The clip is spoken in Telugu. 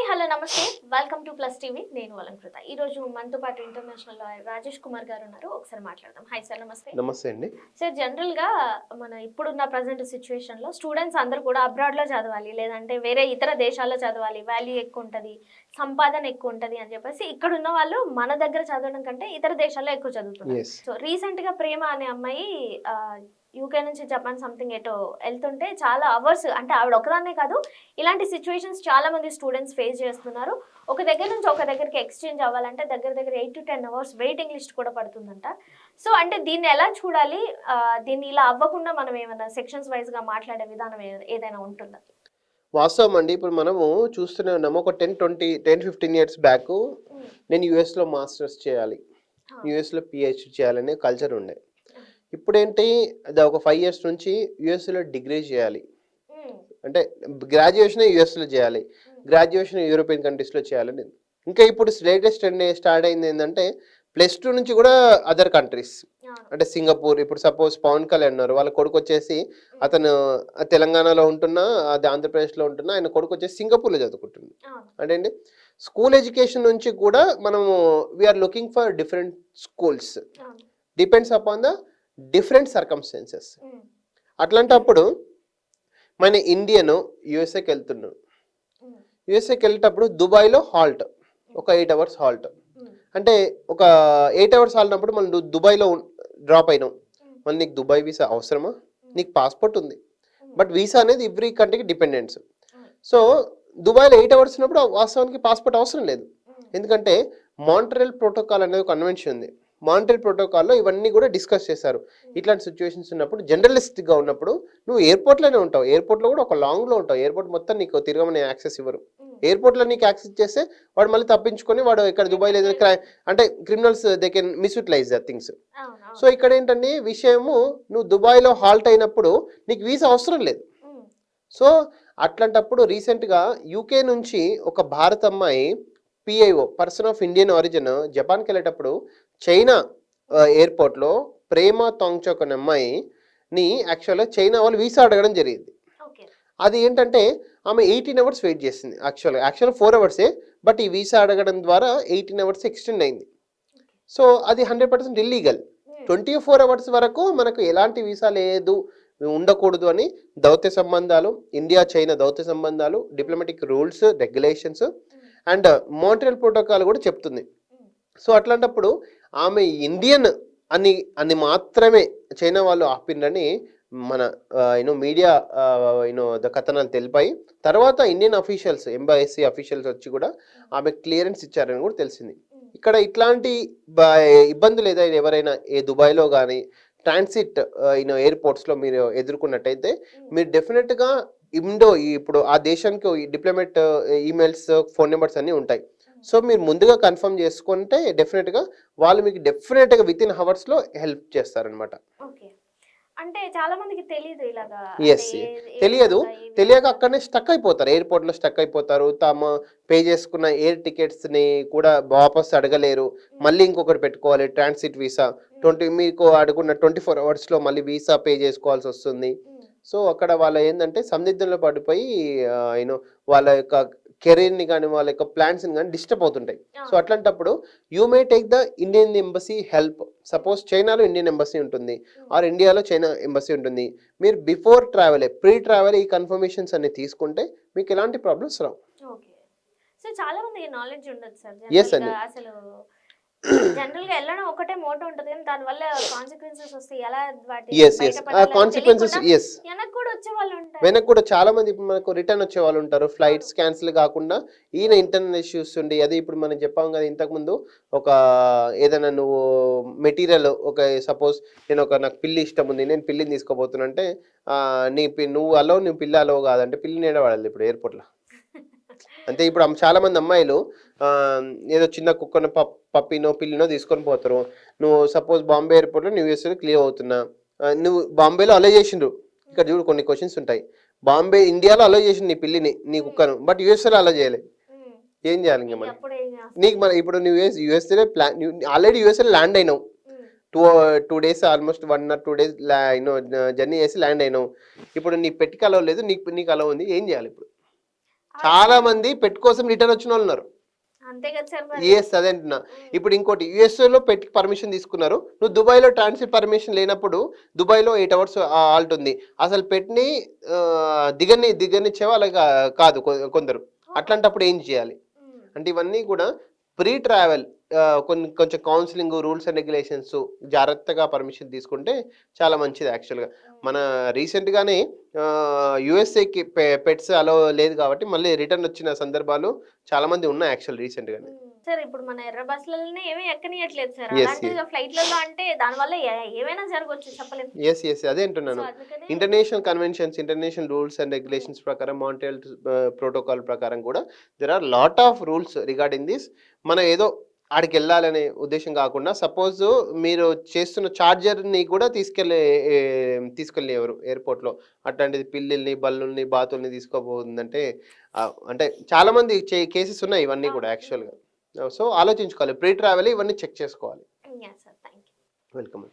హలో నమస్తే వెల్కమ్ టు ప్లస్ టీవీ నేను అలంకృత ఈ రోజు మనతో పాటు ఇంటర్నేషనల్ లాయర్ రాజేష్ కుమార్ గారు ఉన్నారు ఒకసారి మాట్లాడదాం హాయ్ సార్ నమస్తే నమస్తే అండి సార్ జనరల్ గా మన ఇప్పుడున్న ప్రజెంట్ సిచ్యువేషన్ లో స్టూడెంట్స్ అందరూ కూడా అబ్రాడ్ లో చదవాలి లేదంటే వేరే ఇతర దేశాల్లో చదవాలి వాల్యూ ఎక్కువ ఉంటది సంపాదన ఎక్కువ ఉంటది అని చెప్పేసి ఇక్కడ ఉన్న వాళ్ళు మన దగ్గర చదవడం కంటే ఇతర దేశాల్లో ఎక్కువ చదువుతున్నారు ఎస్ సో రీసెంట్ గా ప్రేమ అనే అమ్మాయి యూకే నుంచి జపాన్ సంథింగ్ ఎటో వెళ్తుంటే చాలా అవర్స్ అంటే ఆవిడ ఒకదాన్నే కాదు ఇలాంటి సిచ్యువేషన్స్ చాలా మంది స్టూడెంట్స్ ఫేస్ చేస్తున్నారు ఒక దగ్గర నుంచి ఒక దగ్గరికి ఎక్స్చేంజ్ అవ్వాలంటే దగ్గర దగ్గర 8 to 10 అవర్స్ వెయిటింగ్ లిస్ట్ కూడా పడుతుందంట సో అంటే దీన్ని ఎలా చూడాలి దీన్ని ఇలా అవ్వకుండా మనం ఏమైనా సెక్షన్స్ వైజ్ గా మాట్లాడే విధానం ఏదైనా ఉంటుందా వాస్తవం అండి ఇప్పుడు మనము చూస్తూనే ఉన్నాము ఒక 10-15 ఇయర్స్ బ్యాక్ నేను యుఎస్లో మాస్టర్స్ చేయాలి యుఎస్లో పిహెచ్డి చేయాలనే కల్చర్ ఉండే ఇప్పుడేంటి అది ఒక 5 ఇయర్స్ నుంచి యుఎస్లో డిగ్రీ చేయాలి అంటే గ్రాడ్యుయేషన్ యుఎస్లో చేయాలి గ్రాడ్యుయేషన్ యూరోపియన్ కంట్రీస్లో చేయాలని ఇంకా ఇప్పుడు లేటెస్ట్ స్టార్ట్ అయింది ఏంటంటే +2 నుంచి కూడా అదర్ కంట్రీస్ అంటే సింగపూర్ ఇప్పుడు సపోజ్ పవన్ కళ్యాణ్ ఉన్నారు వాళ్ళ కొడుకు వచ్చేసి అతను తెలంగాణలో ఉంటున్నా అది ఆంధ్రప్రదేశ్లో ఉంటున్నా ఆయన కొడుకు వచ్చేసి సింగపూర్లో చదువుకుంటుంది అంటే అండి స్కూల్ ఎడ్యుకేషన్ నుంచి కూడా మనము we're looking for different schools depends upon the different circumstances అట్లాంటప్పుడు మన ఇండియన్ యుఎస్ఏకి వెళ్తున్నాడు యుఎస్ఏకి వెళ్ళేటప్పుడు దుబాయ్లో హాల్ట్ ఒక 8 అవర్స్ హాల్ట్ అంటే ఒక 8 అవర్స్ హాల్నప్పుడు మనం దుబాయ్లో డ్రాప్ అయినాం మళ్ళీ నీకు దుబాయ్ వీసా అవసరమా నీకు పాస్పోర్ట్ ఉంది బట్ వీసా అనేది ఎవ్రీ కంట్రీకి డిపెండెన్స్ సో దుబాయ్లో 8 అవర్స్ ఉన్నప్పుడు వాస్తవానికి పాస్పోర్ట్ అవసరం లేదు ఎందుకంటే మాంట్రియల్ ప్రోటోకాల్ అనేది ఒక కన్వెన్షన్ ఉంది మాంట్రియల్ ప్రోటోకాల్లో ఇవన్నీ కూడా డిస్కస్ చేశారు ఇట్లాంటి సిచ్యువేషన్స్ ఉన్నప్పుడు జర్నలిస్ట్గా ఉన్నప్పుడు నువ్వు ఎయిర్పోర్ట్లోనే ఉంటావు ఎయిర్పోర్ట్లో కూడా ఒక లాంగ్లో ఉంటావు ఎయిర్పోర్ట్ మొత్తం నీకు తిరగమని యాక్సెస్ ఇవ్వరు ఎయిర్పోర్ట్లో నీకు యాక్సెస్ చేస్తే వాడు మళ్ళీ తప్పించుకొని వాడు ఇక్కడ దుబాయ్లో ఏదైనా అంటే criminals they can misutilise the things so ఇక్కడ ఏంటంటే విషయము నువ్వు దుబాయ్లో హాల్ట్ అయినప్పుడు నీకు వీసా అవసరం లేదు సో అట్లాంటప్పుడు రీసెంట్గా యూకే నుంచి ఒక భారత అమ్మాయి PIO person of Indian origin జపాన్కి వెళ్ళేటప్పుడు చైనా ఎయిర్పోర్ట్లో ప్రేమ తొంగ్చోక్ అనే అమ్మాయిని యాక్చువల్గా చైనా వాళ్ళు వీసా అడగడం జరిగింది అది ఏంటంటే ఆమె 18 అవర్స్ వెయిట్ చేసింది యాక్చువల్గా 4 అవర్సే బట్ ఈ వీసా అడగడం ద్వారా 18 అవర్స్ ఎక్స్టెండ్ అయింది సో అది 100% ఇల్లీగల్ 24 అవర్స్ వరకు మనకు ఎలాంటి వీసా లేదు ఉండకూడదు అని దౌత్య సంబంధాలు ఇండియా చైనా దౌత్య సంబంధాలు diplomatic rules regulations and Montreal protocol కూడా చెప్తుంది సో అట్లాంటప్పుడు ఆమె ఇండియన్ అని మాత్రమే చైనా వాళ్ళు ఆపిండ్రని మన మీడియా కథనాలు తెలిపాయి తర్వాత ఇండియన్ అఫీషియల్స్ ఎంబసీ అఫీషియల్స్ వచ్చి కూడా ఆమె క్లియరెన్స్ ఇచ్చారని కూడా తెలిసింది ఇక్కడ ఇట్లాంటి ఇబ్బందులు ఏదైనా ఎవరైనా ఏ దుబాయ్లో కానీ ట్రాన్సిట్ ఎయిర్పోర్ట్స్లో మీరు ఎదుర్కొన్నట్టయితే మీరు డెఫినెట్గా ఇప్పుడు ఆ దేశానికి డిప్లొమేట్ ఈమెయిల్స్ ఫోన్ నెంబర్స్ అన్నీ ఉంటాయి సో మీరు ముందుగా కన్ఫర్మ్ చేసుకుంటే డెఫినెట్గా వాళ్ళు మీకు డెఫినెట్గా విత్ ఇన్ హవర్స్లో హెల్ప్ చేస్తారనమాట అంటే చాలా మందికి తెలియదు ఇలాగా ఎస్ తెలియక అక్కడనే స్టక్ అయిపోతారు ఎయిర్పోర్ట్లో స్టక్ అయిపోతారు తాము పే చేసుకున్న ఎయిర్ టికెట్స్ని కూడా వాపస్ అడగలేరు మళ్ళీ ఇంకొకటి పెట్టుకోవాలి ట్రాన్సిట్ వీసా మీకు అడుగున్న 24 అవర్స్లో మళ్ళీ వీసా పే చేసుకోవాల్సి వస్తుంది సో అక్కడ వాళ్ళ ఏంటంటే సందిగ్ధంలో పడిపోయి వాళ్ళ యొక్క కెరీర్ని కానీ వాళ్ళ యొక్క ప్లాన్స్ని కానీ డిస్టర్బ్ అవుతుంటాయి సో అట్లాంటప్పుడు you may take the Indian embassy help suppose చైనాలో ఇండియన్ ఎంబసీ ఉంటుంది ఆర్ ఇండియాలో చైనా ఎంబసీ ఉంటుంది మీరు బిఫోర్ ట్రావెల్ ప్రీ ట్రావెల్ ఈ కన్ఫర్మేషన్స్ అన్ని తీసుకుంటే మీకు ఎలాంటి ప్రాబ్లమ్స్ రావు సో చాలా మంది నాలెడ్జ్ ఉండదు సార్ ఎస్ అండి అసలు జనరల్ గా వెళ్ళడం ఒకటే మోటో ఉంటది కానీ దాని వల్ల కాన్సిక్వెన్సెస్ వస్తాయి ఎలా కాన్సిక్వెన్సెస్ వెనక్కి కూడా వచ్చే వాళ్ళు ఉంటారు వెనక్కి కూడా చాలా మంది మనకు రిటర్న్ వచ్చే వాళ్ళు ఉంటారు ఫ్లైట్స్ క్యాన్సిల్ కాకుండా ఈయన ఇంటర్నల్ ఇష్యూస్ ఉండి అది ఇప్పుడు మనం చెప్పాం కదా ఇంతకుముందు ఒక ఏదైనా నువ్వు మెటీరియల్ ఒక సపోజ్ నాకు పిల్లి ఇష్టం ఉంది నేను పిల్లిని తీసుకోబోతున్నా అంటే నువ్వు పిల్లి అలవ్ కాదంటే పిల్లిని ఏడవాడాలి ఇప్పుడు ఎయిర్పోర్ట్లో అంటే ఇప్పుడు చాలా మంది అమ్మాయిలు ఏదో చిన్న కుక్కను పప్పినో పిల్లినో తీసుకొని పోతారు నువ్వు సపోజ్ బాంబే ఎయిర్పోర్ట్లో యూఎస్ఏలో క్లియర్ అవుతున్నా నువ్వు బాంబేలో అలో చేసిండ్రు ఇక్కడ చూడు కొన్ని క్వశ్చన్స్ ఉంటాయి బాంబే ఇండియాలో అలో చేసిండు నీ పిల్లిని నీ కుక్కను బట్ యూఎస్ఏలో అలో చేయలే ఏం చేయాలి ఇంకా మరి ఇప్పుడు నువ్వు యూఎస్ఏలో ఆల్రెడీ యూఎస్ఏలో ల్యాండ్ అయినావు 2 days almost 1 or 2 days journey చేసి ల్యాండ్ అయినావు ఇప్పుడు నీ పెట్టికి అలవ్ లేదు నీకు అలవ్ ఉంది ఏం చేయాలి ఇప్పుడు చాలా మంది పెట్ కోసం రిటర్న్ వచ్చిన వాళ్ళు ఉన్నారు. అంతే కదా సార్ మరి. యూఎస్ అదే అంటున్నా. ఇప్పుడు ఇంకోటి యూఎస్లో పెట్ పర్మిషన్ తీసుకున్నారు, నువ్వు దుబాయ్లో ట్రాన్సిట్ పర్మిషన్ లేనప్పుడు దుబాయ్లో 8 అవర్స్ ఆల్ట్ ఉంది, అసలు పెట్టిని దిగనిచ్చేవా అలా కాదు కొందరు. అట్లాంటప్పుడు ఏం చేయాలి అంటే ఇవన్నీ కూడా ప్రీ ట్రావెల్ కొంచెం కౌన్సిలింగ్, రూల్స్ అండ్ రెగ్యులేషన్స్ జాగ్రత్తగా పర్మిషన్ తీసుకుంటే చాలా మంచిది. యాక్చువల్గా మన రీసెంట్గానే యుఎస్ఏకి పెట్స్ అలో లేదు కాబట్టి మళ్ళీ రిటర్న్ వచ్చిన సందర్భాలు చాలా మంది ఉన్నాయి యాక్చువల్ రీసెంట్గానే. సార్ ఇప్పుడు మన ఎర్ర బస్సులలోనే ఏమీ ఎక్కనియట్లేదు సార్. Yes, అలాంటి yes. ఫ్లైట్లలో అంటే దానివల్ల ఏమైనా జరగవచ్చు చెప్పలేము. ఎస్ అదే అంటున్నాను. సో అందుకనే international conventions, international rules and regulations ప్రకారం, మాంట్రియల్ ప్రోటోకాల్ ప్రకారం కూడా there are lot of rules regarding this. మనం ఏదో ఆడికి వెళ్ళాలనే ఉద్దేశం కాకుండా, సపోజ్ మీరు చేస్తున్న చార్జర్ని కూడా తీసుకెళ్ళేవారు ఎయిర్పోర్ట్లో, అట్లాంటిది పిల్లిల్ని, బల్లుల్ని, బాతుల్ని తీసుకోబోతుందంటే అంటే చాలా మంది కేసెస్ ఉన్నాయి ఇవన్నీ కూడా యాక్చువల్గా. సో ఆలోచించుకోవాలి, ప్రీ ట్రావెల్ ఇవన్నీ చెక్ చేసుకోవాలి. Yeah sir, thank you. Welcome.